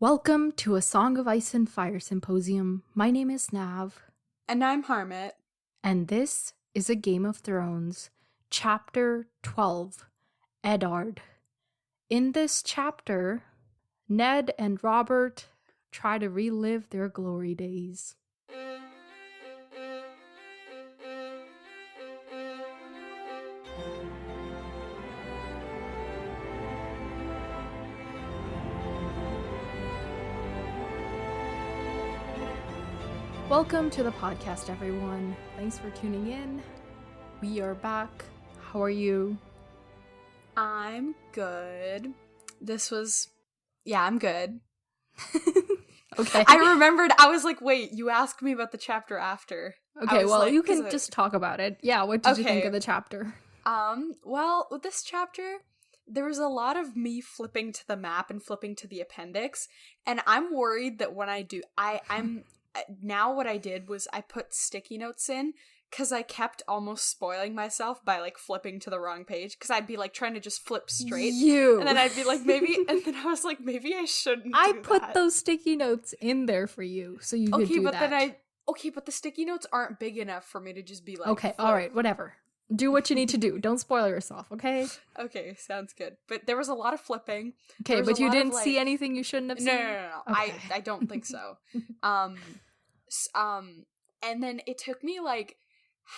Welcome to A Song of Ice and Fire Symposium. My name is Nav. And I'm Harmat. And this is A Game of Thrones, Chapter 12, Eddard. In this chapter, Ned and Robert try to relive their glory days. Welcome to the podcast, everyone. Thanks for tuning in. We are back. How are you? I'm good. I'm good. Okay. I remembered, I was like, wait, you asked me about the chapter after. Okay, well, you can just talk about it. Yeah, what did you think of the chapter? Well, with this chapter, there was a lot of me flipping to the map and flipping to the appendix, and I'm worried that when I do, now what I did was I put sticky notes in because I kept almost spoiling myself by like flipping to the wrong page because I'd be like trying to just flip straight and then I'd be like maybe and then I was like maybe I shouldn't I do put that. those sticky notes in there for you so you could do that. But the sticky notes aren't big enough for me to just be like okay, all right, whatever. Do what you need to do. Don't spoil yourself, okay? Okay, sounds good. But there was a lot of flipping. Okay, but you didn't see anything you shouldn't have seen? No. Okay. I don't think so. And then it took me like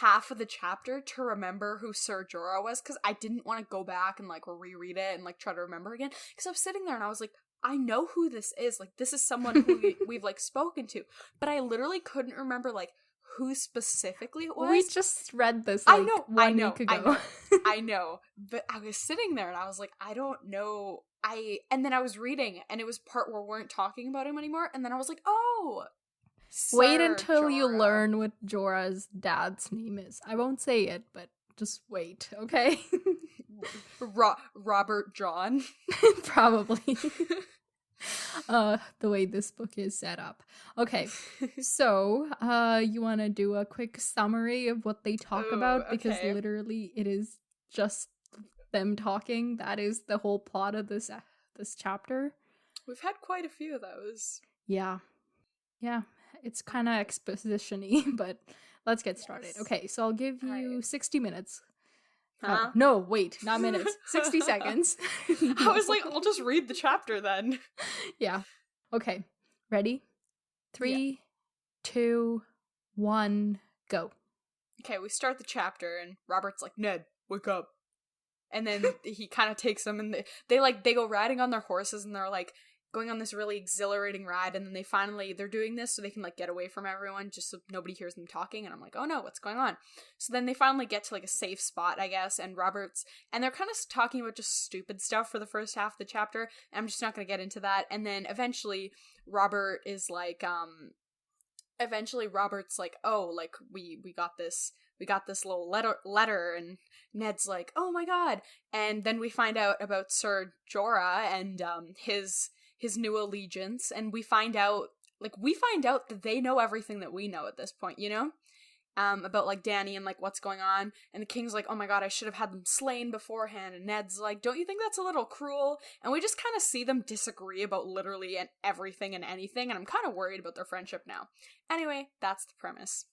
half of the chapter to remember who Ser Jorah was because I didn't want to go back and like reread it and like try to remember again because I was sitting there and I was like, I know who this is. Like, this is someone who we've like spoken to, but I literally couldn't remember like who specifically it was. We just read this like one week ago. I know, but I was sitting there and I was like, I don't know. And then I was reading and it was part where we weren't talking about him anymore, and then I was like, oh. Wait until you learn what Jorah's dad's name is. I won't say it, but just wait, okay? Robert John? Probably. The way this book is set up. Okay, so you want to do a quick summary of what they talk about? Because literally it is just them talking. That is the whole plot of this chapter. We've had quite a few of those. Yeah. It's kind of exposition-y, but let's get started. Yes. Okay, so I'll give you 60 minutes. Huh? No, wait, not minutes. 60 seconds. I was like, I'll just read the chapter then. Yeah. Okay, ready? 3, 2, 1, go. Okay, we start the chapter, and Robert's like, Ned, wake up. And then he kind of takes them, and they go riding on their horses, and they're like, going on this really exhilarating ride, and then they're doing this so they can like get away from everyone just so nobody hears them talking, and I'm like, oh no, what's going on? So then they finally get to like a safe spot, I guess, and they're kind of talking about just stupid stuff for the first half of the chapter, and I'm just not going to get into that. And then eventually Robert's like, oh, like we got this little letter, and Ned's like, oh my god. And then we find out about Ser Jorah and his new allegiance, and we find out that they know everything that we know at this point, you know? About like Dany and like what's going on, and the king's like, oh my god, I should have had them slain beforehand, and Ned's like, don't you think that's a little cruel? And we just kind of see them disagree about literally and everything and anything, and I'm kind of worried about their friendship now. Anyway, that's the premise.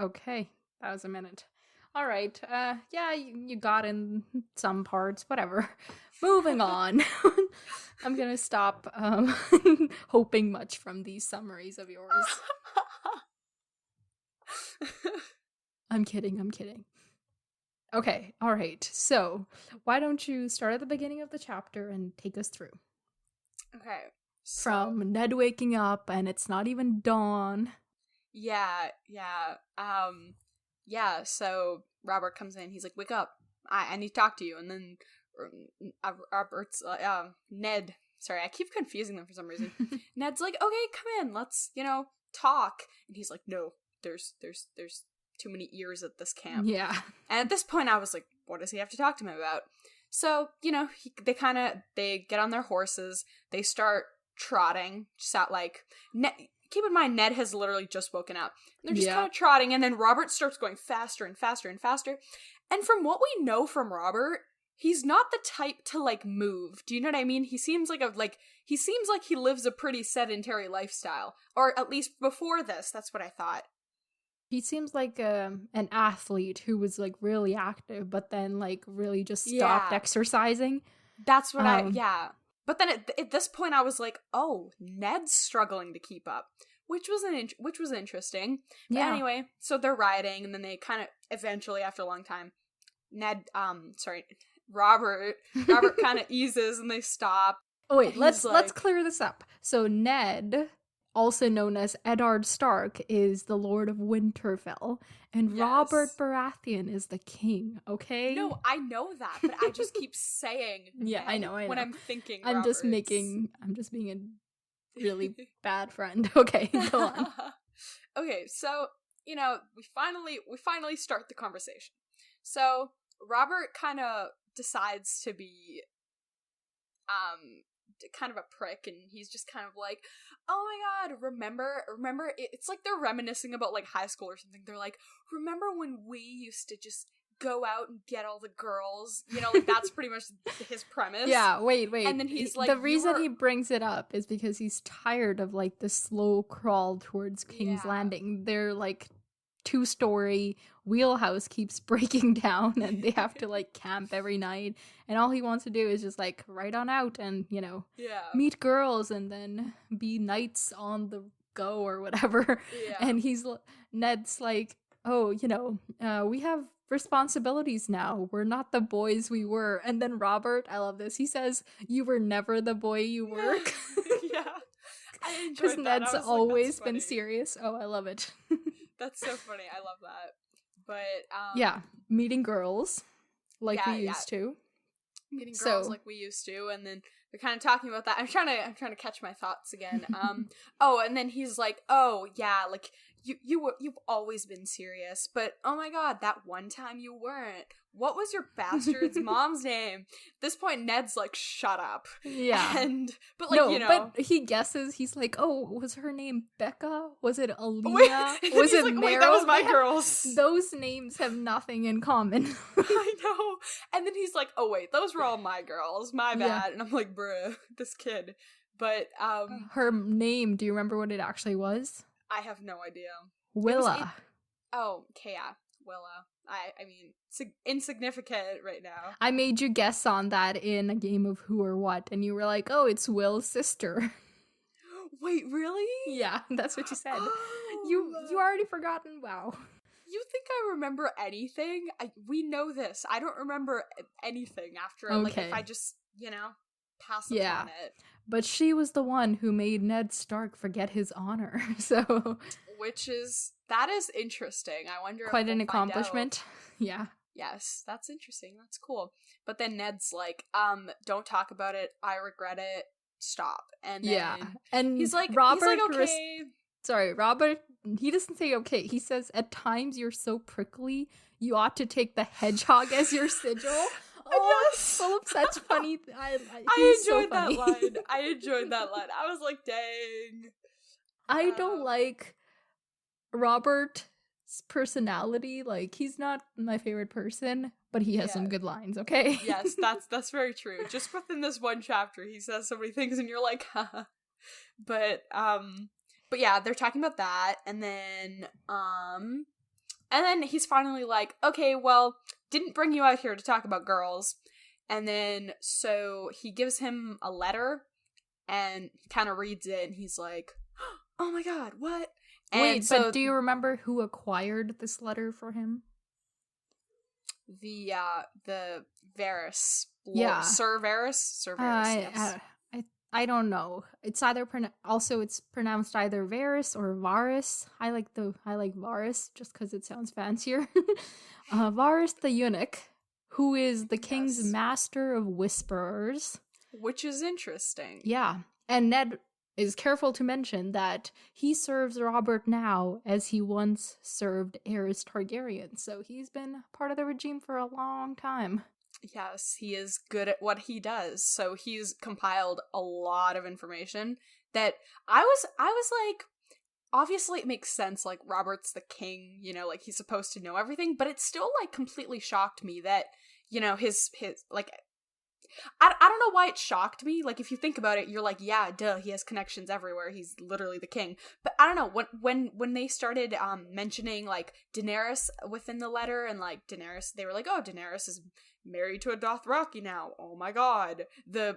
Okay, that was a minute. All right, yeah, you got in some parts, whatever. Moving on. I'm gonna stop hoping much from these summaries of yours. I'm kidding. Okay, all right, so why don't you start at the beginning of the chapter and take us through? Okay. So, from Ned waking up and it's not even dawn. Yeah, so Robert comes in, he's like, wake up, I need to talk to you, and then Robert's, Ned, sorry, I keep confusing them for some reason, Ned's like, okay, come in, let's, talk, and he's like, no, there's too many ears at this camp. Yeah. And at this point, I was like, what does he have to talk to me about? So, they get on their horses, they start trotting, just at like, keep in mind, Ned has literally just woken up. They're just kind of trotting, and then Robert starts going faster and faster and faster. And from what we know from Robert, he's not the type to, like, move. Do you know what I mean? He seems like he lives a pretty sedentary lifestyle. Or at least before this, that's what I thought. He seems like an athlete who was, like, really active, but then, like, really just stopped exercising. That's what But then at this point I was like, oh, Ned's struggling to keep up. Which was interesting. But anyway, so they're riding, and then they kind of, eventually, after a long time, Robert kind of eases, and they stop. Oh wait, let's clear this up. So Ned, also known as Eddard Stark, is the Lord of Winterfell, and Robert Baratheon is the king, okay? No, I know that, but I just keep saying Ned I know. When I'm thinking I'm just being a really bad friend. Okay, go on. Okay, so, you know, we finally start the conversation. So Robert kind of decides to be kind of a prick, and he's just kind of like, oh my god, remember, it's like they're reminiscing about, like, high school or something. They're like, remember when we used to just go out and get all the girls, you know, like, that's pretty much his premise. Yeah, wait. And then he's like, the reason he brings it up is because he's tired of, like, the slow crawl towards King's Landing. They're, like, 2-story wheelhouse keeps breaking down, and they have to, like, camp every night, and all he wants to do is just, like, ride on out and, you know, meet girls and then be knights on the go or whatever. And Ned's like, oh, you know, we have responsibilities now. We're not the boys we were. And then Robert, I love this, he says, you were never the boy you were. Yeah. I enjoyed that. Because Ned's always been serious. Oh, I love it. That's so funny. I love that. But meeting girls like we used to. Meeting girls like we used to, and then they're kind of talking about that. I'm trying to catch my thoughts again. And then he's like, oh yeah, like you've always been serious, but oh my god, that one time you weren't. What was your bastard's mom's name? At this point, Ned's like, shut up. Yeah. But like, you know. But he guesses, he's like, oh, was her name Becca? Was it Alina? Was it like, Meryl? Wait, that was my girls. Those names have nothing in common. I know. And then he's like, oh wait, those were all my girls. My bad. Yeah. And I'm like, bruh, this kid. But, her name, do you remember what it actually was? I have no idea. Willa. Okay, yeah. Willa. I mean, insignificant right now. I made you guess on that in a game of Who or What, and you were like, oh, it's Will's sister. Wait, really? Yeah, that's what you said. You already forgotten? Wow. You think I remember anything? We know this. I don't remember anything after, like, if I just, you know, pass upon it. But she was the one who made Ned Stark forget his honor, so... That is interesting. I wonder quite an accomplishment. Yeah. Yes, that's interesting. That's cool. But then Ned's like, don't talk about it. I regret it. Stop. And then and he's like, okay. Robert, he doesn't say okay. He says, at times you're so prickly, you ought to take the hedgehog as your sigil. Oh, yes. Full of such funny. I enjoyed that line. I enjoyed that line. I was like, dang. I don't like Robert's personality. Like, he's not my favorite person, but he has some good lines, okay? Yes, that's very true. Just within this one chapter, he says so many things, and you're like, haha. But yeah, they're talking about that, and then he's finally like, okay, well, didn't bring you out here to talk about girls. And then, so he gives him a letter, and he kind of reads it, and he's like, oh my god, what? And wait, but do you remember who acquired this letter for him? The Varys. Sir Varys? Sir Varys, yes. I don't know. It's either it's pronounced either Varys or Varys. I like Varys just because it sounds fancier. Varys the eunuch, who is the king's master of whisperers. Which is interesting. Yeah. And Ned is careful to mention that he serves Robert now as he once served Aerys Targaryen. So he's been part of the regime for a long time. Yes, he is good at what he does. So he's compiled a lot of information that I was like, obviously it makes sense, like, Robert's the king, you know, like, he's supposed to know everything, but it still, like, completely shocked me that, you know, his like, I don't know why it shocked me. Like, if you think about it, you're like, yeah, duh, he has connections everywhere. He's literally the king. But I don't know, when they started mentioning, like, Daenerys within the letter, and, like, Daenerys, they were like, oh, Daenerys is married to a Dothraki now. Oh my god. The,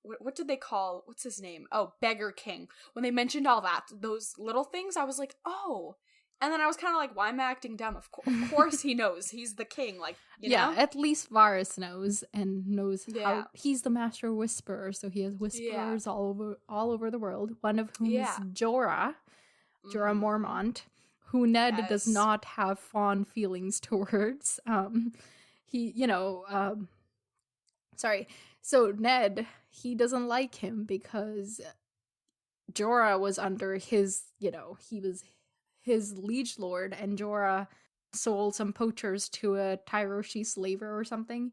what did they call, what's his name? Oh, Beggar King. When they mentioned all that, those little things, I was like, oh. And then I was kind of like, why am I acting dumb? Of course he knows. He's the king, like, you know? At least Varys knows, and knows how he's the master whisperer, so he has whisperers all over the world. One of whom is Jorah Mormont, who Ned does not have fond feelings towards. So Ned, he doesn't like him because Jorah was under his, he was his liege lord, and Jorah sold some poachers to a Tyroshi slaver or something.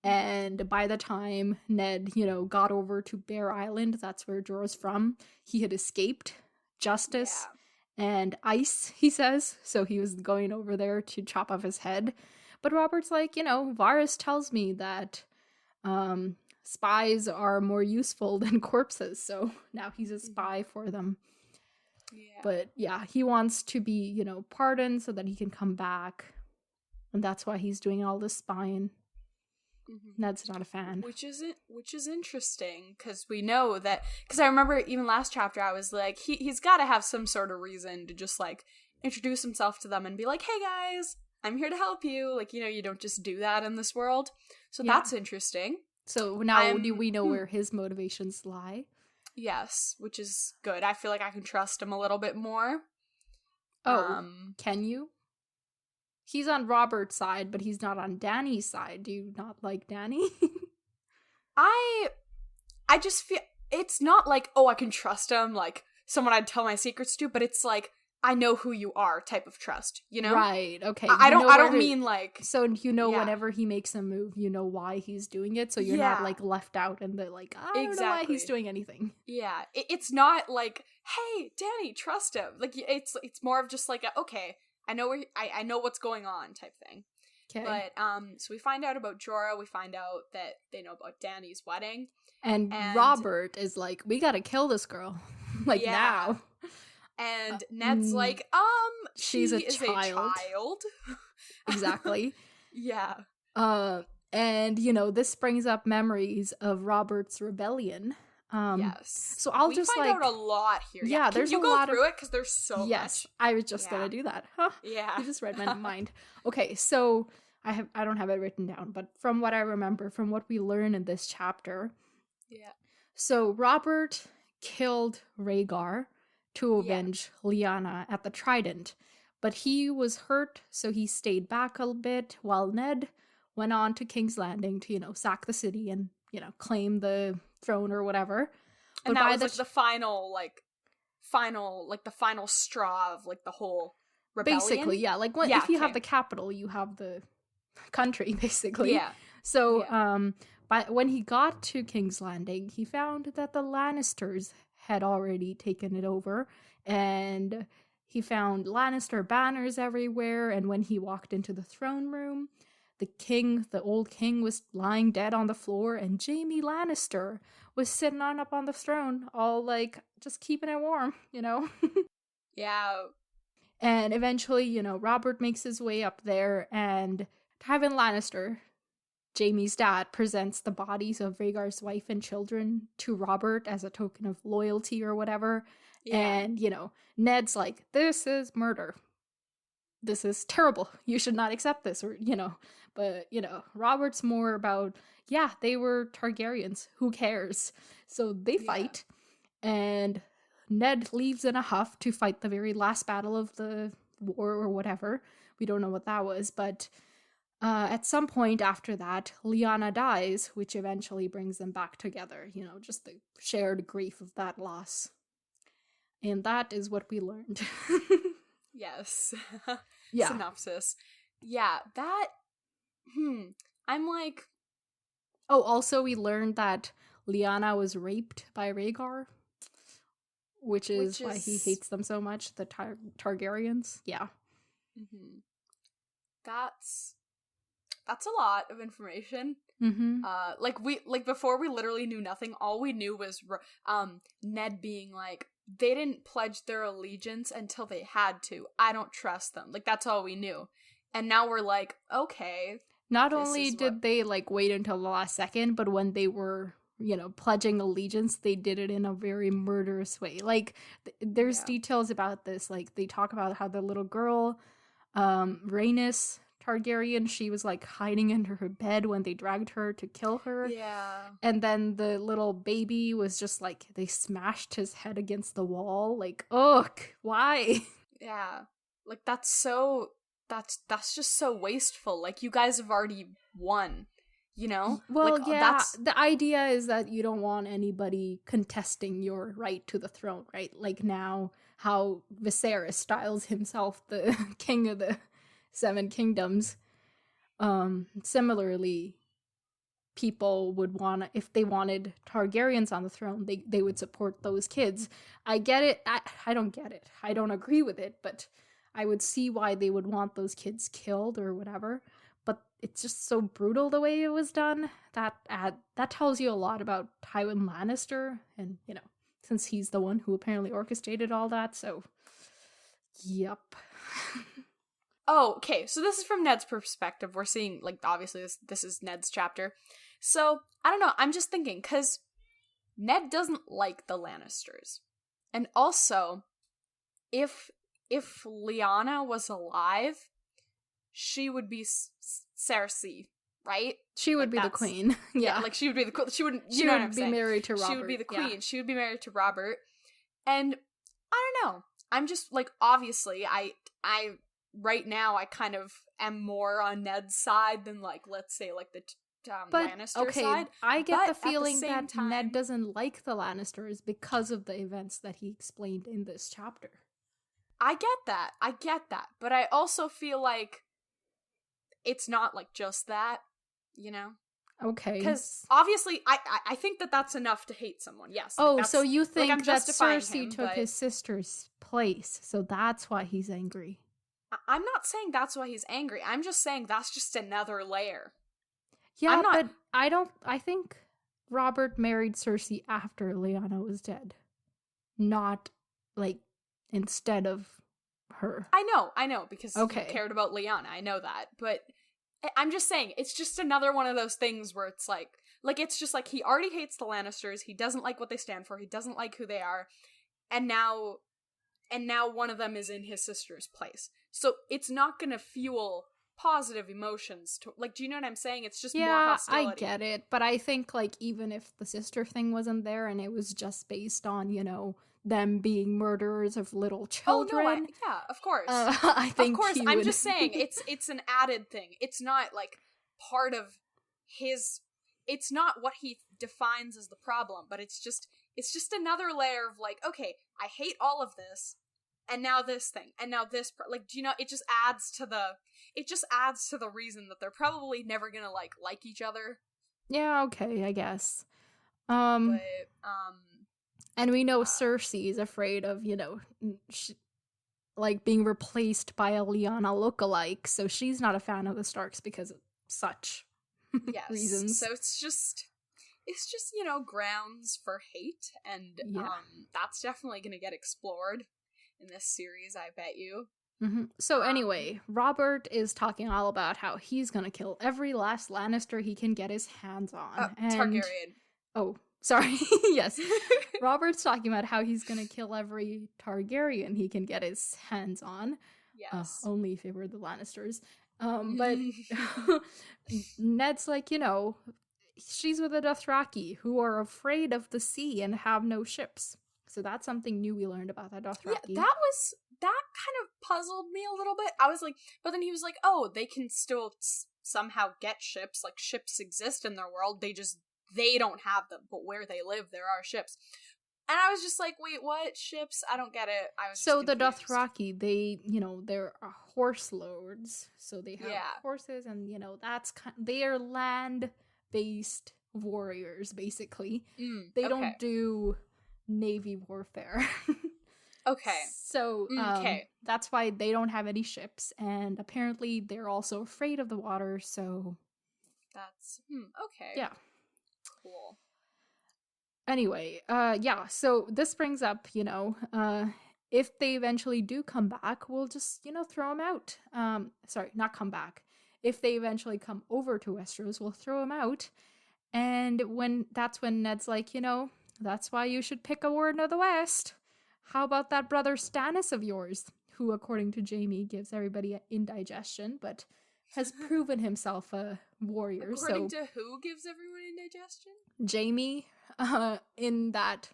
And by the time Ned, got over to Bear Island, that's where Jorah's from, he had escaped justice and ice, he says. So he was going over there to chop off his head. But Robert's like, Varys tells me that spies are more useful than corpses. So now he's a spy for them. Yeah. But he wants to be, pardoned so that he can come back. And that's why he's doing all this spying. Ned's not a fan. Which is interesting, because we know that, because I remember even last chapter I was like, he's got to have some sort of reason to just, like, introduce himself to them and be like, hey guys, I'm here to help you. Like, you don't just do that in this world. So that's interesting. So now do we know where his motivations lie? Yes, which is good. I feel like I can trust him a little bit more. Oh, can you? He's on Robert's side, but he's not on Dany's side. Do you not like Dany? I just feel, it's not like, oh, I can trust him, like someone I'd tell my secrets to, but it's like, I know who you are type of trust, Right, okay. I don't mean like... So whenever he makes a move, you know why he's doing it, so you're not, like, left out and they're like, I don't know why he's doing anything. Yeah, it's not like, hey, Dany, trust him. Like, it's more of just like, okay, I know I know what's going on type thing. Okay. But, so we find out about Jorah, we find out that they know about Dany's wedding. And Robert is like, we gotta kill this girl. Now. And Ned's like, she's a child. Exactly. Yeah. And, this brings up memories of Robert's rebellion. Yes. So I'll just find out a lot here. Yeah, there's a lot. Can you go through it? Because there's so much. Yes, I was just gonna do that. Huh? Yeah. You just read my mind. Okay, so I don't have it written down, but from what I remember, from what we learn in this chapter. Yeah. So Robert killed Rhaegar to avenge Lyanna at the Trident, but he was hurt, so he stayed back a bit while Ned went on to King's Landing to, sack the city and, claim the throne or whatever. And but that was the final straw of like the whole rebellion. Basically, yeah. Like if you have the capital, you have the country, basically. Yeah. So, but when he got to King's Landing, he found that the Lannisters had already taken it over, and he found Lannister banners everywhere. And when he walked into the throne room, the old king was lying dead on the floor, and Jaime Lannister was sitting up on the throne, all like just keeping it warm, Yeah. And eventually, Robert makes his way up there, and Tywin Lannister, Jaime's dad, presents the bodies of Rhaegar's wife and children to Robert as a token of loyalty or whatever. Yeah. And, Ned's like, this is murder. This is terrible. You should not accept this, or, But, Robert's more about, they were Targaryens. Who cares? So they fight, and Ned leaves in a huff to fight the very last battle of the war or whatever. We don't know what that was, but at some point after that, Lyanna dies, which eventually brings them back together. Just the shared grief of that loss. And that is what we learned. Yes. Synopsis. Yeah, that... I'm like... Oh, also we learned that Lyanna was raped by Rhaegar, which is why he hates them so much, the Targaryens. Yeah. Mm-hmm. That's That's a lot of information. Mm-hmm. Before we literally knew nothing. All we knew was Ned being like, they didn't pledge their allegiance until they had to. I don't trust them. Like, that's all we knew. And now we're like, okay. Not only did they, like, wait until the last second, but when they were, you know, pledging allegiance, they did it in a very murderous way. Like, there's details about this. Like, they talk about how the little girl, Rhaenys Targaryen, she was, like, hiding under her bed when they dragged her to kill her. Yeah. And then the little baby was just, like, they smashed his head against the wall. Like, ugh, why? Yeah. Like, that's just so wasteful. Like, you guys have already won, you know? Well, like, yeah, the idea is that you don't want anybody contesting your right to the throne, right? Like now, how Viserys styles himself the king of the Seven Kingdoms. Similarly, people would want, if they wanted Targaryens on the throne, they would support those kids. I get it. I don't get it. I don't agree with it, but I would see why they would want those kids killed or whatever. But it's just so brutal the way it was done. That tells you a lot about Tywin Lannister, and, you know, since he's the one who apparently orchestrated all that, so yep. Oh, okay, so this is from Ned's perspective. We're seeing, like, obviously this is Ned's chapter. So, I don't know, I'm just thinking, because Ned doesn't like the Lannisters. And also, if Lyanna was alive, she would be Cersei, right? She would be the queen. Yeah, like, she would be the queen. She wouldn't, she would be married to Robert. She would be the queen. Yeah. She would be married to Robert. And, I don't know, I'm just, like, obviously, I right now, I kind of am more on Ned's side than, like, let's say, like, the Lannister side. I get the feeling that Ned doesn't like the Lannisters because of the events that he explained in this chapter. I get that. But I also feel like it's not, like, just that, you know? Okay. Because, obviously, I think that that's enough to hate someone, yes. Oh, so you think, like, that Cersei took his sister's place, so that's why he's angry. I'm not saying that's why he's angry. I'm just saying that's just another layer. Yeah, but I think Robert married Cersei after Lyanna was dead. Not, like, instead of her. I know, because he cared about Lyanna. I know that. But I'm just saying, it's just another one of those things where it's like, it's just like, he already hates the Lannisters, he doesn't like what they stand for, he doesn't like who they are, and now one of them is in his sister's place. So it's not gonna fuel positive emotions to, like, do you know what I'm saying? It's just more hostility. I get it, but I think, like, even if the sister thing wasn't there and it was just based on, you know, them being murderers of little children. Oh, no, yeah, of course. I think of course, I'm just saying, it's an added thing. It's not, like, part of his, it's not what he defines as the problem, but it's just another layer of, like, okay, I hate all of this, and now this thing, and now this, like, do you know, it just adds to the reason that they're probably never gonna, like each other. Yeah, okay, I guess. But, and we know Cersei is afraid of, you know, like, being replaced by a Lyanna lookalike, so she's not a fan of the Starks because of such reasons. So it's just, you know, grounds for hate, and that's definitely gonna get explored in this series, I bet you. Mm-hmm. So anyway, Robert is talking all about how he's gonna kill every last Lannister he can get his hands on. Targaryen. Oh, sorry. Yes. Robert's talking about how he's gonna kill every Targaryen he can get his hands on. Yes. Only if it were the Lannisters. But Ned's like, you know, she's with the Dothraki, who are afraid of the sea and have no ships. So that's something new we learned about the Dothraki. Yeah, that kind of puzzled me a little bit. I was like, but then he was like, oh, they can still somehow get ships. Like, ships exist in their world. They don't have them, but where they live, there are ships. And I was just like, wait, what? Ships? I don't get it. I was so the Dothraki, they, you know, they're horse lords. So they have horses, and, you know, they are land-based warriors, basically. They don't do navy warfare. Okay. So, that's why they don't have any ships, and apparently they're also afraid of the water, so... That's... okay. Yeah. Cool. Anyway, so this brings up, if they eventually do come back, we'll just, throw them out. Sorry, not come back. If they eventually come over to Westeros, we'll throw them out. And that's when Ned's like, that's why you should pick a Warden of the West. How about that brother Stannis of yours, who, according to Jaime, gives everybody indigestion, but has proven himself a warrior. According to who gives everyone indigestion? Jaime, in that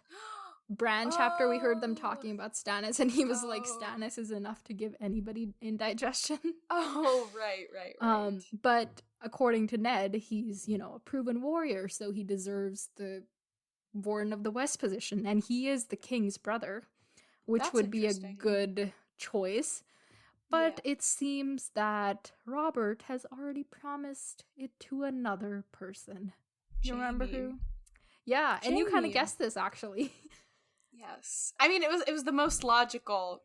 Bran chapter, we heard them talking about Stannis, and he was like, Stannis is enough to give anybody indigestion. Oh, right. But according to Ned, he's, a proven warrior, so he deserves the Warden of the West position, and he is the king's brother, which would be a good choice. But it seems that Robert has already promised it to another person. You remember who? Yeah, and you kind of guessed this, actually. Yes. I mean, it was the most logical.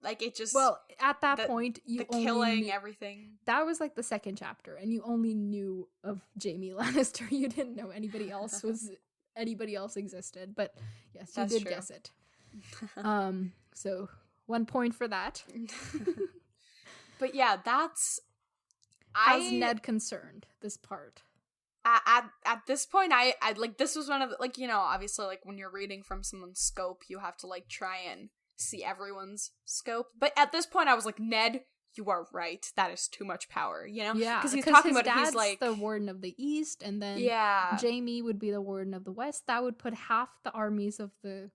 Like, it just... Well, at that point, you only killing everything. That was, like, the second chapter, and you only knew of Jaime Lannister. You didn't know anybody else existed. But, yes, you did guess it. So, 1 point for that. But, yeah, that's... How's Ned concerned, this part? At this point, I like, this was one of the, like, obviously, like, when you're reading from someone's scope, you have to, like, try and see everyone's scope. But at this point, I was like, Ned, you are right. That is too much power, Yeah, because he's talking about he's like the Warden of the East, and then Jaime would be the Warden of the West. That would put half the armies of the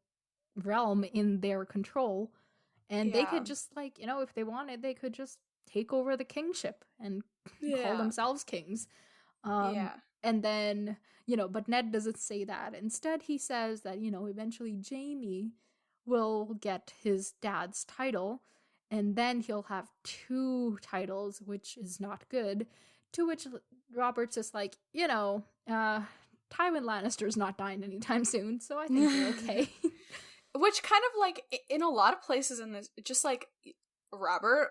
realm in their control, and they could just, like, if they wanted, they could just take over the kingship and call themselves kings. And then, but Ned doesn't say that. Instead, he says that, eventually Jaime will get his dad's title, and then he'll have 2 titles, which is not good. To which Robert's just like, Tywin Lannister's not dying anytime soon, so I think you're okay. Which kind of, like, in a lot of places in this, just, like, Robert,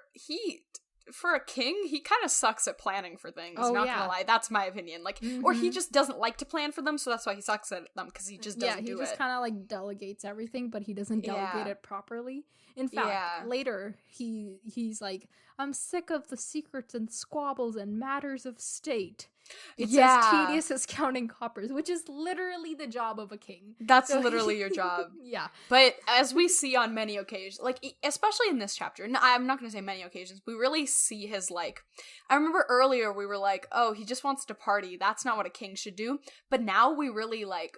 for a king, he kind of sucks at planning for things, not gonna lie. That's my opinion. Like, or he just doesn't like to plan for them, so that's why he sucks at them, because he just doesn't do it. Yeah, he just kind of, like, delegates everything, but he doesn't delegate it properly. In fact, later, he's like, I'm sick of the secrets and squabbles and matters of state. It's as tedious as counting coppers, which is literally the job of a king. That's literally your job. Yeah. But as we see on many occasions, like, especially in this chapter, and I'm not going to say many occasions, we really see his, like, I remember earlier we were like, oh, he just wants to party. That's not what a king should do. But now we really, like,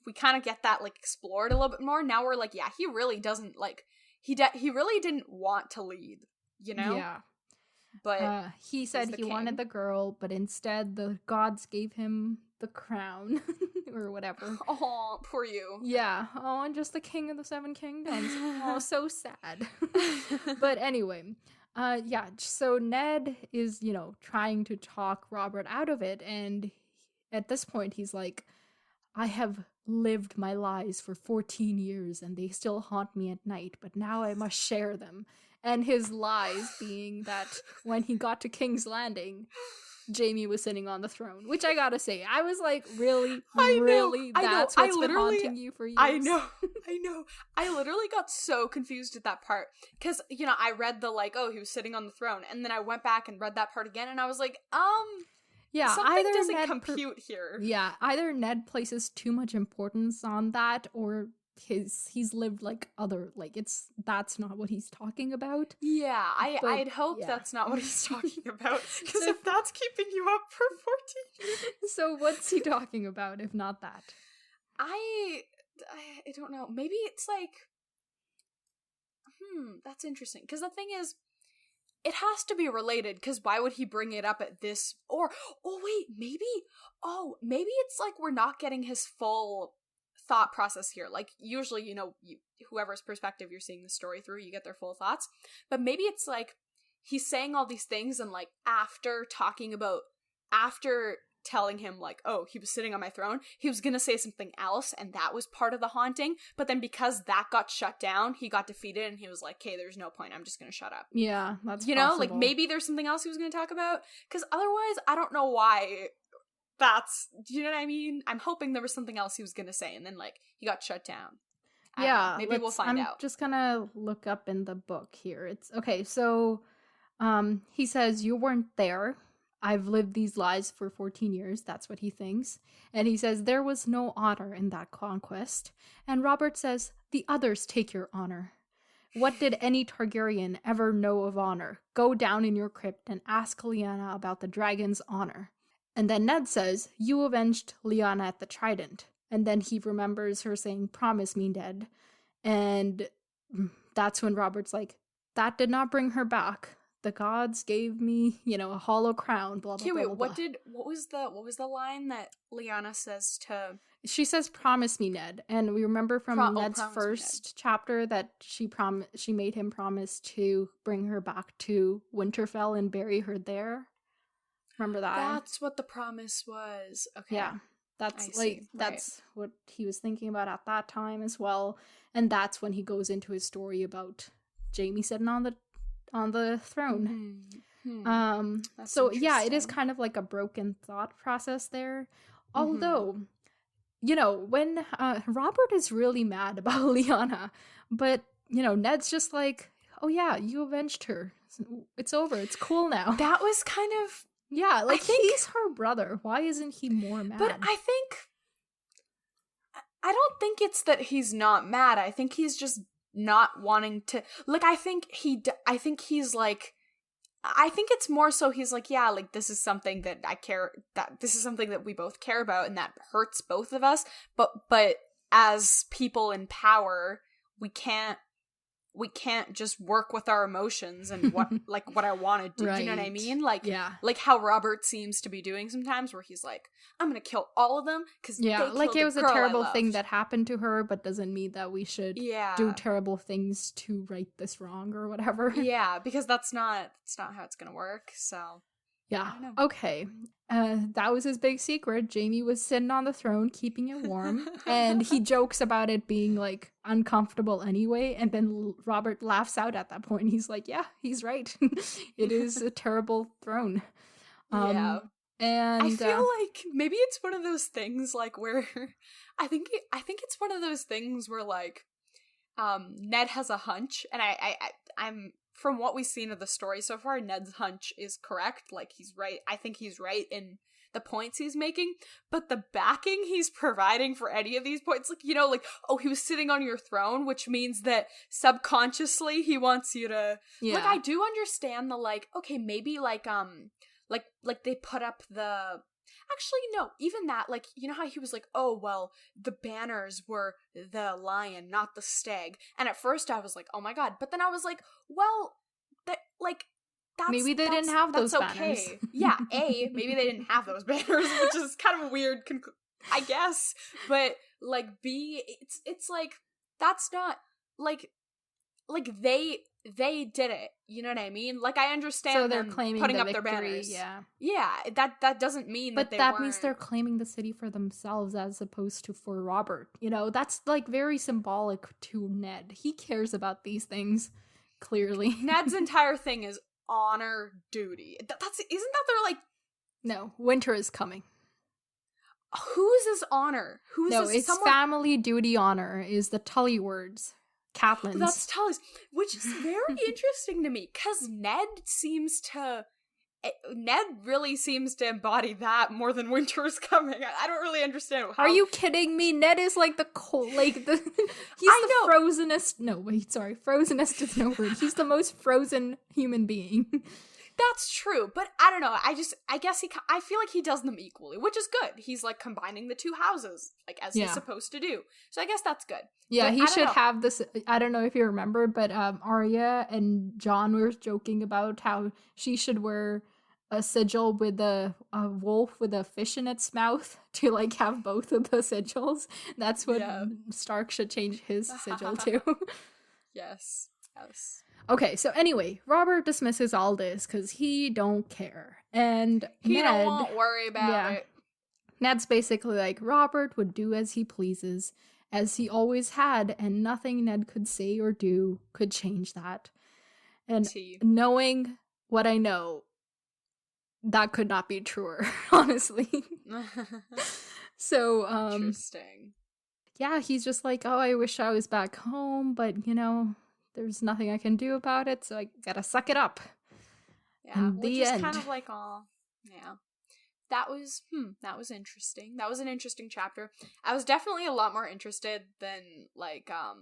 we kind of get that, like, explored a little bit more. Now we're like, yeah, he really doesn't, like, he really didn't want to lead, Yeah. But he said he wanted the girl, but instead the gods gave him the crown or whatever. Oh, poor you. Yeah. Oh, and just the king of the 7 kingdoms. Oh, so sad. But anyway, so Ned is, trying to talk Robert out of it, and at this point he's like, I have lived my lies for 14 years and they still haunt me at night, but now I must share them. And his lies being that when he got to King's Landing, Jaime was sitting on the throne. Which I gotta say, I was like, really? That's what's been haunting you for years? I know. I literally got so confused at that part. Because, I read the, like, oh, he was sitting on the throne. And then I went back and read that part again, and I was like, yeah, something doesn't compute here. Yeah, either Ned places too much importance on that, or he's lived like other, like, that's not what he's talking about. Yeah, I'd hope that's not what he's talking about, because if that's keeping you up for 14 years. So what's he talking about if not that? I don't know. Maybe it's like, that's interesting, because the thing is, it has to be related, because why would he bring it up at this, or maybe it's like we're not getting his full thought process here. Like, usually, whoever's perspective you're seeing the story through, you get their full thoughts. But maybe it's like he's saying all these things, and, like, after telling him, like, oh, he was sitting on my throne, he was gonna say something else, and that was part of the haunting, but then because that got shut down, he got defeated, and he was like, okay, there's no point, I'm just gonna shut up. Yeah, that's you know, like, maybe there's something else he was gonna talk about, because otherwise, I don't know why that's, do you know what I mean? I'm hoping there was something else he was gonna say, and then, like, he got shut down. Yeah, maybe we'll find out. I'm just gonna look up in the book here. It's okay, so he says, you weren't there. I've lived these lies for 14 years. That's what he thinks. And he says, there was no honor in that conquest. And Robert says, the others take your honor. What did any Targaryen ever know of honor? Go down in your crypt and ask Lyanna about the dragon's honor. And then Ned says, you avenged Lyanna at the Trident. And then he remembers her saying, promise me, Ned. And that's when Robert's like, that did not bring her back. The gods gave me, you know, a hollow crown, blah, blah, blah, blah, blah. What was the line that Lyanna says to... She says, promise me, Ned. And we remember from Ned's first chapter that she made him promise to bring her back to Winterfell and bury her there. Remember that? That's what the promise was. Okay. Yeah. That's what he was thinking about at that time as well. And that's when he goes into his story about Jaime sitting on the throne. So yeah, it is kind of like a broken thought process there. Although, you know, when Robert is really mad about Lyanna, but, you know, Ned's just like, oh yeah, you avenged her. It's over. It's cool now. That was kind of... Yeah, like, he's her brother. Why isn't he more mad? But I don't think it's that he's not mad. I think he's just not wanting to, like, I think it's more so he's like, yeah, like, this is something that this is something that we both care about and that hurts both of us, but as people in power, we can't just work with our emotions and what I want to do. Right. Do you know what I mean? Like, yeah. Like how Robert seems to be doing sometimes, where he's like, I'm gonna kill all of them because like, it was a terrible thing that happened to her, but doesn't mean that we should do terrible things to right this wrong or whatever. Yeah, because that's not how it's gonna work. So yeah. Okay. That was his big secret. Jaime was sitting on the throne, keeping it warm, and he jokes about it being, like, uncomfortable anyway, and then Robert laughs out at that point. He's like, yeah, he's right. It is a terrible throne. Yeah. And I feel like maybe it's one of those things, like, where I think it's one of those things where, like, Ned has a hunch, and I'm from what we've seen of the story so far, Ned's hunch is correct. Like, he's right. I think he's right in the points he's making, but the backing he's providing for any of these points, like, you know, like, oh, he was sitting on your throne, which means that subconsciously he wants you to, like, I do understand the, like, okay, maybe, like they put up the, actually, no, even that, like, you know how he was like, oh, well, the banners were the lion, not the stag. And at first I was like, oh my god. But then I was like, well, that's maybe they didn't have those banners. Okay. Yeah, maybe they didn't have those banners, which is kind of a weird, I guess. But, like, B, it's like, that's not, like they did it. You know what I mean? Like, I understand so they're them claiming putting the up victory, their banners. Yeah. Yeah, that doesn't mean but that that means they're claiming the city for themselves as opposed to for Robert. You know, that's, like, very symbolic to Ned. He cares about these things, clearly. Ned's entire thing is honor duty. Isn't that their, like... No, winter is coming. Whose is honor? It's family duty honor is the Tully words. Catelyn's. That's Tully's, which is very interesting to me, because Ned really seems to embody that more than winter is coming. I don't really understand how. Are you kidding me? Ned is like the cold, like the frozenest. No, wait, sorry, frozenest is no word. He's the most frozen human being. That's true, but I don't know. I feel like he does them equally, which is good. He's, like, combining the two houses, like, as he's supposed to do. So I guess that's good. Yeah, but he should have this. I don't know if you remember, but Arya and Jon were joking about how she should wear a sigil with a wolf with a fish in its mouth to, like, have both of the sigils. That's what Stark should change his sigil to. Yes. Okay, so anyway, Robert dismisses all this because he don't care. And Ned won't worry about it. Ned's basically like, Robert would do as he pleases, as he always had, and nothing Ned could say or do could change that. And knowing what I know, that could not be truer, honestly. So, interesting. Yeah, he's just like, oh, I wish I was back home, but, you know, there's nothing I can do about it, so I gotta suck it up. Yeah, and which is kind of like, oh, yeah. That was interesting. That was an interesting chapter. I was definitely a lot more interested than, like, a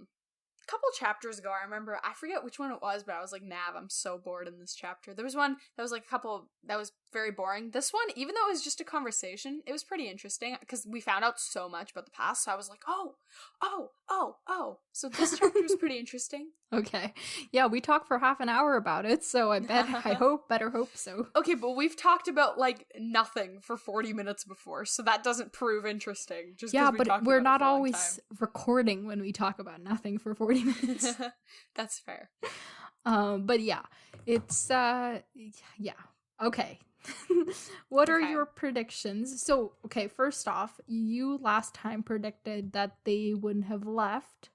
couple chapters ago. I remember, I forget which one it was, but I was like, Nav, I'm so bored in this chapter. There was one that was like a couple that was very boring. This one, even though it was just a conversation, it was pretty interesting because we found out so much about the past. So I was like, oh. So this chapter was pretty interesting. Okay. Yeah, we talked for half an hour about it, so I better hope so. Okay, but we've talked about, like, nothing for 40 minutes before, so that doesn't prove interesting. Yeah, but we're not always recording when we talk about nothing for 40 minutes. That's fair. But yeah, it's, yeah. Okay. What are your predictions? So, okay, first off, you last time predicted that they wouldn't have left.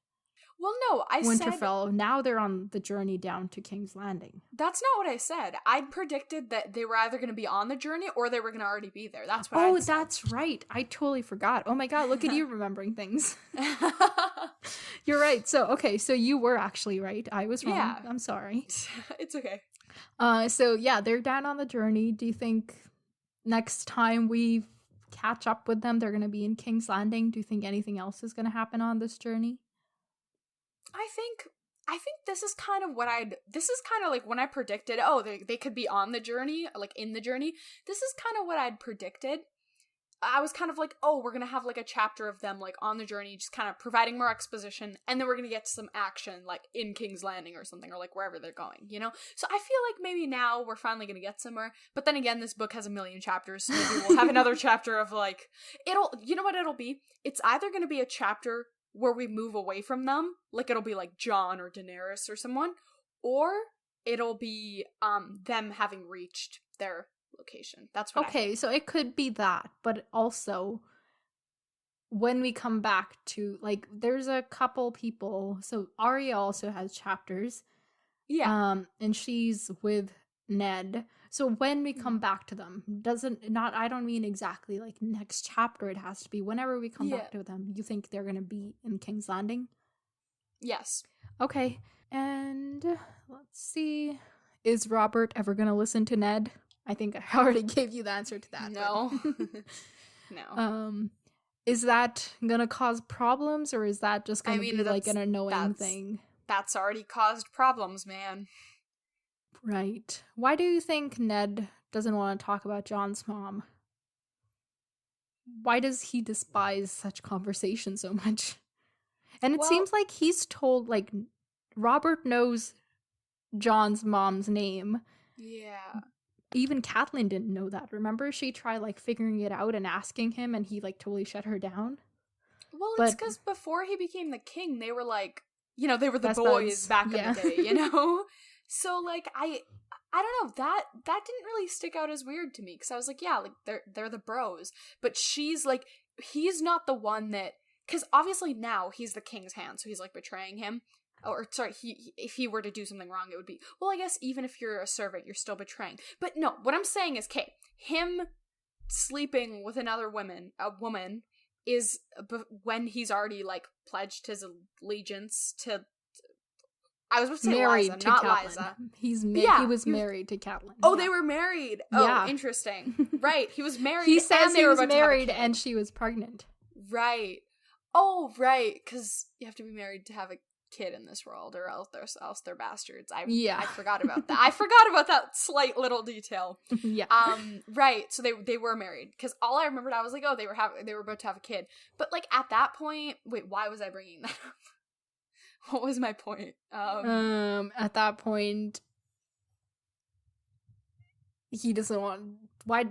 Well, no, I said Winterfell. Now they're on the journey down to King's Landing. That's not what I said. I predicted that they were either going to be on the journey or they were going to already be there. That's what I said. That's right. I totally forgot. Oh my god, look at you remembering things. You're right. So you were actually right. I was wrong. Yeah. I'm sorry. It's okay. So yeah, they're down on the journey. Do you think next time we catch up with them, they're going to be in King's Landing? Do you think anything else is going to happen on this journey? I think this is kind of like when I predicted, they could be on the journey, like in the journey. This is kind of what I'd predicted. I was kind of like, oh, we're going to have like a chapter of them like on the journey, just kind of providing more exposition, and then we're going to get some action like in King's Landing or something, or like wherever they're going, you know? So I feel like maybe now we're finally going to get somewhere. But then again, this book has 1 million chapters, so maybe we'll have another chapter of like, you know what it'll be? It's either going to be a chapter where we move away from them, like it'll be like Jon or Daenerys or someone, or it'll be them having reached their location. That's what okay, so it could be that, but also when we come back to, like, there's a couple people, so Arya also has chapters. Yeah. And she's with Ned. So when we come back to them, I don't mean exactly like next chapter, it has to be whenever we come back to them. You think they're going to be in King's Landing? Yes. Okay. And let's see. Is Robert ever going to listen to Ned? I think I already gave you the answer to that. No. No. Is that going to cause problems, or is that just going to be like an annoying thing? That's already caused problems, man. Right. Why do you think Ned doesn't want to talk about Jon's mom? Why does he despise such conversation so much? And it seems like he's told, like, Robert knows Jon's mom's name. Yeah. Even Catelyn didn't know that. Remember? She tried, like, figuring it out and asking him, and he, like, totally shut her down. Well, it's because before he became the king, they were, like, you know, they were the boys back in the day, you know? So, like, I don't know, that didn't really stick out as weird to me, because I was like, yeah, like, they're the bros. But she's, like, he's not the one that, because obviously now he's the king's hand, so he's, like, betraying him. Or, sorry, if he were to do something wrong, it would be, well, I guess even if you're a servant, you're still betraying. But no, what I'm saying is, him sleeping with a woman, is when he's already, like, pledged his allegiance to, I was supposed to say married Liza, to not Catelyn. Liza. He was married to Catelyn. Oh, they were married. Oh, interesting. Right, he was married. He says he was married and she was pregnant. Right. Oh, right, because you have to be married to have a kid in this world, or else they're bastards. I forgot about that. I forgot about that slight little detail. Yeah. Right. So they were married, because all I remembered, I was like, oh, they were about to have a kid. But like at that point, wait, why was I bringing that up? What was my point? At that point, he doesn't want. Why?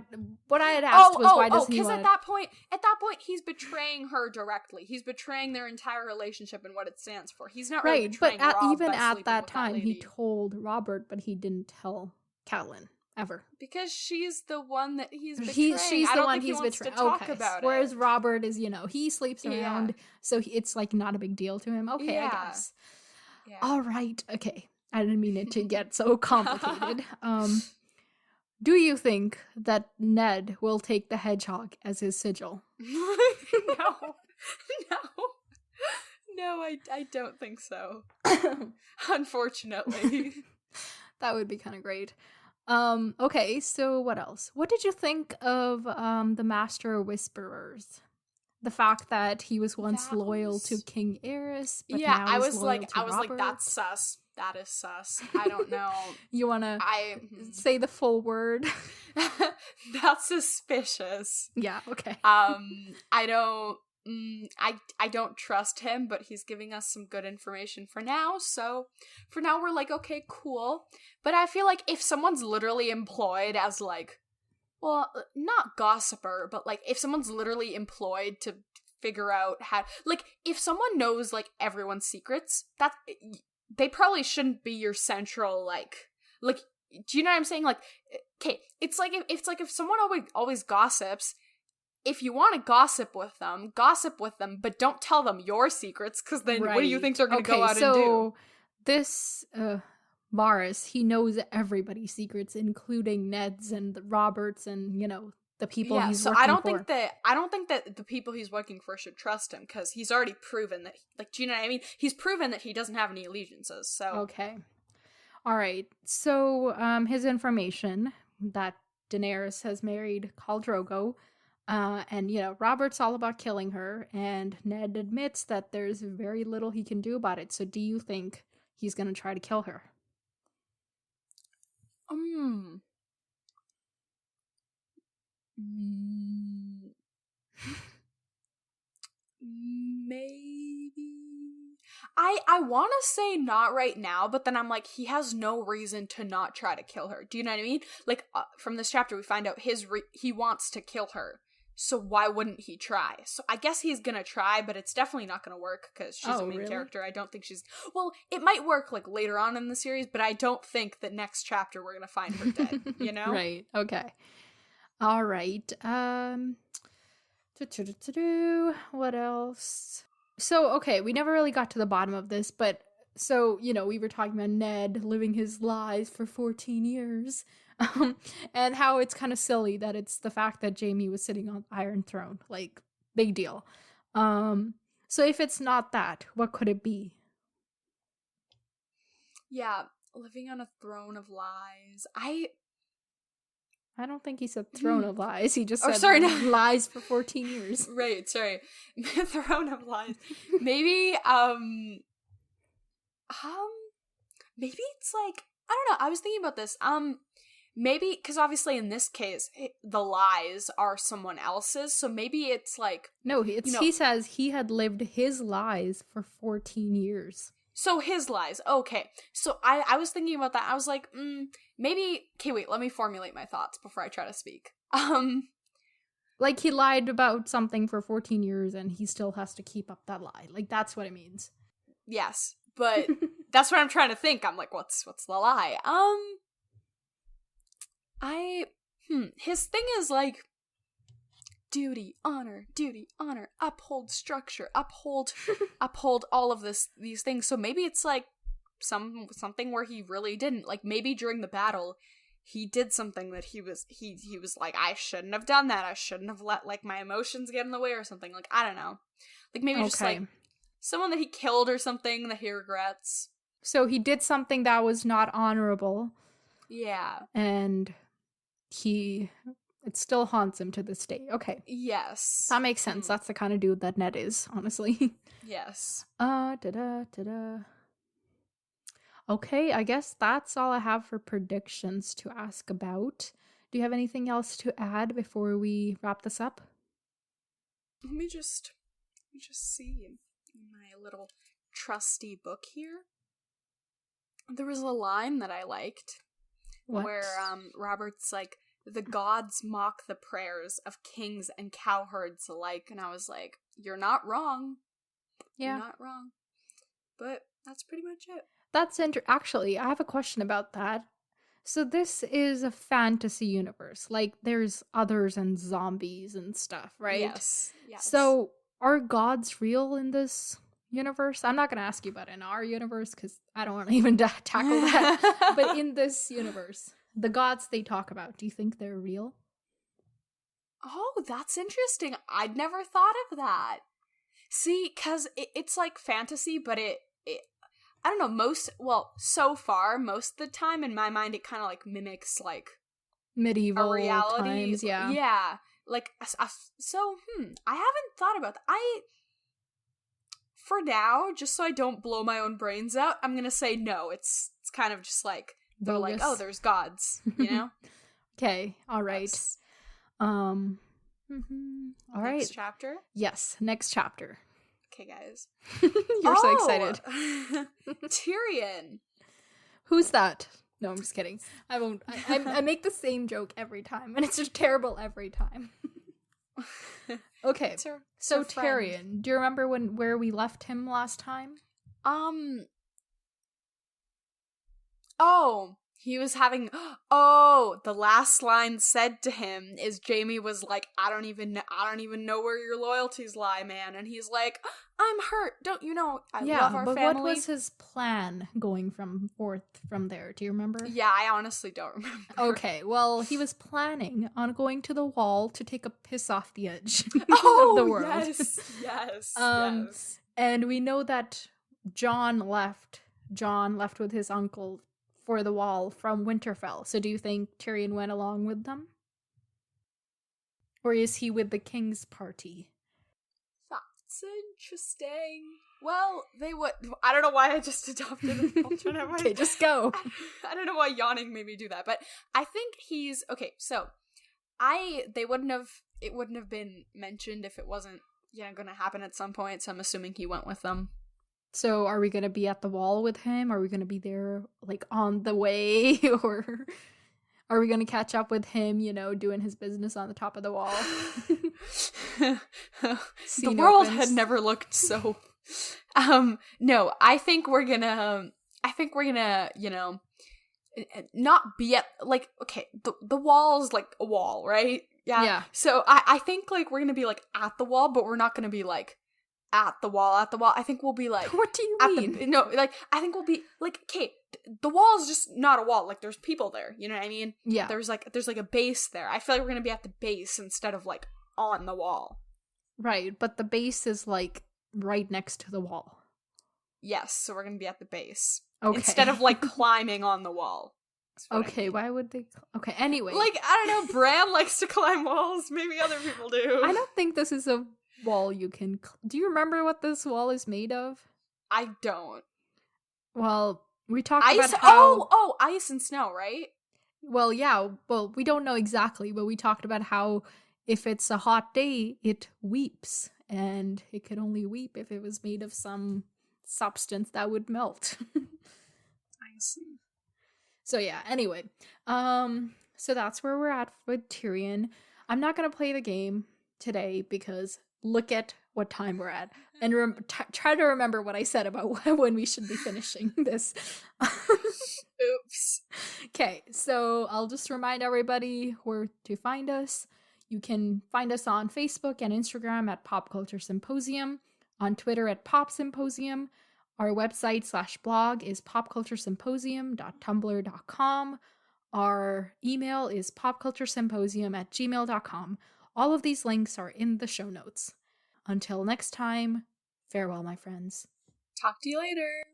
What I had asked was why doesn't he want? Because at that point, he's betraying her directly. He's betraying their entire relationship and what it stands for. He's not really betraying Rob, even at that time, he told Robert, but he didn't tell Catelyn. ever. Because she's the one that he's betraying. She's the one he's betraying. Talk about Whereas it. Robert is, he sleeps around, so it's like not a big deal to him. Okay, I guess. Yeah. All right. Okay. I didn't mean it to get so complicated. Do you think that Ned will take the hedgehog as his sigil? No, I don't think so. Unfortunately. That would be kind of great. Okay, so what else? What did you think of the Master Whisperers? The fact that he was once loyal to King Aerys, but now I was was Robert. like, that's sus. That is sus. I don't know. You wanna say the full word? That's suspicious. Yeah, okay. I don't trust him, but he's giving us some good information for now. So for now we're like, okay, cool. But I feel like if someone's literally employed as like, well, not gossiper, but like if someone's literally employed to figure out how, like if someone knows like everyone's secrets, that they probably shouldn't be your central like do you know what I'm saying? Like, okay, it's like if someone always gossips, if you want to gossip with them, but don't tell them your secrets, because then what do you think they're going to go out and do? So this Varys, he knows everybody's secrets, including Ned's and Robert's and, the people he's working for. I don't think that the people he's working for should trust him, because he's already proven that, like, do you know what I mean? He's proven that he doesn't have any allegiances, so. Okay. All right. So, his information that Daenerys has married Khal Drogo, and, Robert's all about killing her, and Ned admits that there's very little he can do about it. So do you think he's going to try to kill her? Maybe. I want to say not right now, but then I'm like, he has no reason to not try to kill her. Do you know what I mean? Like, from this chapter, we find out he wants to kill her. So why wouldn't he try? So I guess he's gonna try, but it's definitely not gonna work because she's a main character. I don't think she's... Well, it might work, like, later on in the series, but I don't think that next chapter we're gonna find her dead, you know? Right, okay. All right. What else? So, okay, we never really got to the bottom of this, but... So, we were talking about Ned living his lies for 14 years. And how it's kind of silly that it's the fact that Jaime was sitting on the Iron Throne. Like, big deal. So if it's not that, what could it be? Yeah, living on a throne of lies. I don't think he said throne of lies. He just said lies for 14 years. Right, sorry. Throne of lies. Maybe, maybe it's like, I don't know, I was thinking about this, maybe, because obviously in this case, the lies are someone else's, so maybe it's like... No, he says he had lived his lies for 14 years. So his lies, okay. So I was thinking about that, I was like, maybe... Okay, wait, let me formulate my thoughts before I try to speak. Like, he lied about something for 14 years, and he still has to keep up that lie. Like, that's what it means. Yes, but that's what I'm trying to think. I'm like, what's the lie? His thing is like duty, honor, uphold structure, uphold all of these things. So maybe it's like something where he really didn't, like, maybe during the battle he did something that he was like, I shouldn't have done that. I shouldn't have let, like, my emotions get in the way or something. Like, I don't know. Like, maybe just like someone that he killed or something that he regrets. So he did something that was not honorable. Yeah. And it still haunts him to this day. Okay. Yes. That makes sense. That's the kind of dude that Ned is, honestly. Yes. Okay, I guess that's all I have for predictions to ask about. Do you have anything else to add before we wrap this up? Let me just see my little trusty book here. There was a line that I liked. What? Where Robert's like, the gods mock the prayers of kings and cowherds alike, and I was like, you're not wrong. Yeah. You're not wrong. But that's pretty much it. That's actually, I have a question about that. So this is a fantasy universe. Like, there's others and zombies and stuff, right? Yes. So are gods real in this universe? I'm not going to ask you about in our universe because I don't want to even tackle that. But in this universe, the gods they talk about, do you think they're real? Oh, that's interesting. I'd never thought of that. See, because it's like fantasy, but it I don't know, so far, most of the time, in my mind, it kind of, like, mimics, like, medieval a reality. times, yeah. Yeah. Like, so, I haven't thought about that. For now, just so I don't blow my own brains out, I'm gonna say no. It's kind of just like, they're like, oh, there's gods, you know? Okay, alright. Yes. All right. Next chapter? Yes, next chapter. Okay, guys. You're so excited. Tyrion. Who's that? No, I'm just kidding. I won't. I make the same joke every time, and it's just terrible every time. Okay, so Tyrion. Do you remember where we left him last time? Oh, he was having. Oh, the last line said to him is Jaime was like, I don't even know where your loyalties lie, man. And he's like, I'm hurt. Don't you know? I love our family. What was his plan going from there? Do you remember? Yeah, I honestly don't remember. Okay, well, he was planning on going to the wall to take a piss off the edge of the world. Yes. And we know that John left with his uncle for the wall from Winterfell. So do you think Tyrion went along with them? Or is he with the king's party? That's interesting. Well, they would. I don't know why I just adopted an alternate way. Okay, just go. I don't know why yawning made me do that, but I think he's okay. So, it wouldn't have been mentioned if it wasn't, going to happen at some point. So I'm assuming he went with them. So are we going to be at the wall with him? Are we going to be there, like, on the way? Or are we going to catch up with him, doing his business on the top of the wall? The world had never looked so... No, I think we're gonna, not be at, like, okay, the wall's, like, a wall, right? Yeah. So I think, like, we're gonna be, like, at the wall, but we're not gonna be, like, at the wall. I think we'll be like, what do you mean? I think we'll be like, okay, the wall is just not a wall, like there's people there, you know what I mean? Yeah, there's like a base there. I feel like we're gonna be at the base instead of like on the wall, right? But the base is like right next to the wall. Yes, so we're gonna be at the base, okay, instead of like climbing on the wall. Okay, I mean. Why would they? Okay, anyway, like, I don't know, Bran likes to climb walls, maybe other people do. I don't think this is a wall you can... Do you remember what this wall is made of? I don't. Well, we talked ice, about how... Oh, ice and snow, right? Well, yeah. Well, we don't know exactly, but we talked about how if it's a hot day, it weeps. And it could only weep if it was made of some substance that would melt. I see. So yeah, anyway. So that's where we're at with Tyrion. I'm not going to play the game today because... Look at what time we're at, and try to remember what I said about when we should be finishing this. Oops. Okay, so I'll just remind everybody where to find us. You can find us on Facebook and Instagram at Pop Culture Symposium, on Twitter at Pop Symposium. Our website / blog is popculturesymposium.tumblr.com. Our email is popculturesymposium@gmail.com. All of these links are in the show notes. Until next time, farewell, my friends. Talk to you later.